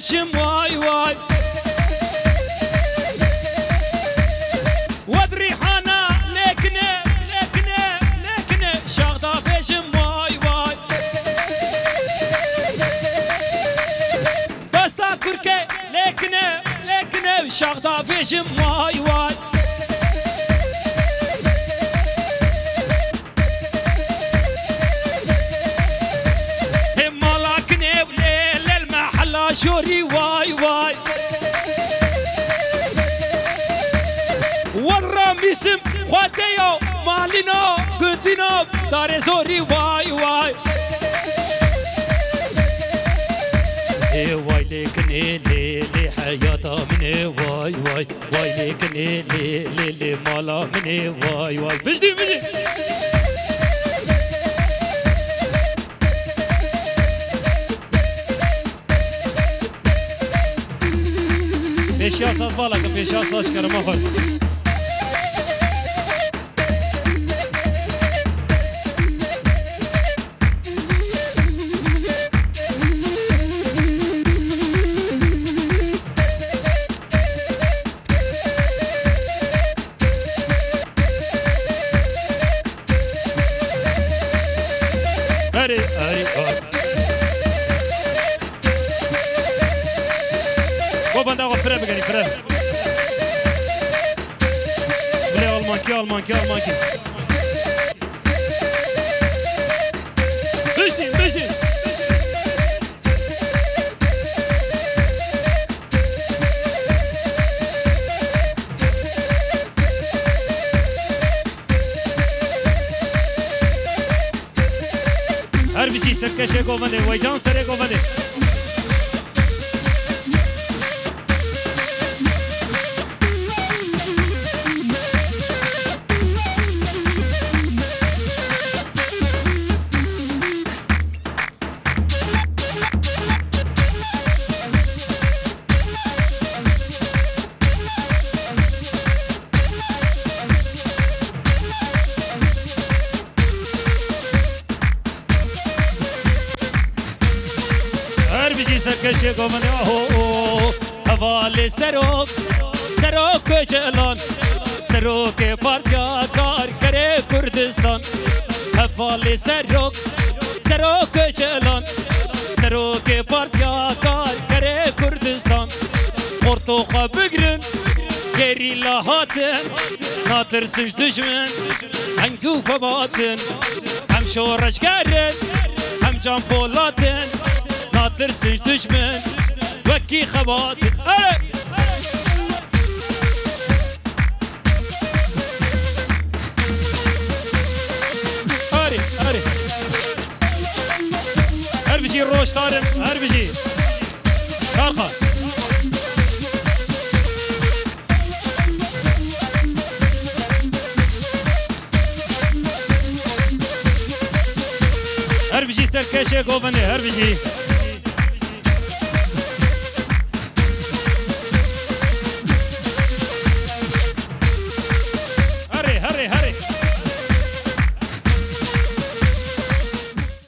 فيشم واي واي ودري حنا لكنه شغدا فيشم واي واي بستا كركي لكنه شغدا فيشم واي واي شوري واي واي ورا ميسم خديو مالينو قدينو داري زوري واي واي اي واي لكني لي حياته مني واي واي واي لكني لي مالا مني واي واي بجدي پیشیا ساز بالا که پیشیا ساز کرم خود هری بابا آقا فره بگنی فره بله آلمانکی بشتیم هر بیشی سرکشه گوونده ویجان سره گوونده سرکشه گومنه حواله سروک جلان سروک پارتیا کار کره کردستان حواله سروک جلان سروک پارتیا کار کره کردستان قرطوخا بگرن گریلا هاتن ناترسش دشمن هنگو فباتن هم شورشگرن هم جان پولاتن ناترسش دشمن وكي خباتك هاري هر بشي روش طارم هر بشي طارقة هر بشي سركشي قوفني هر بشي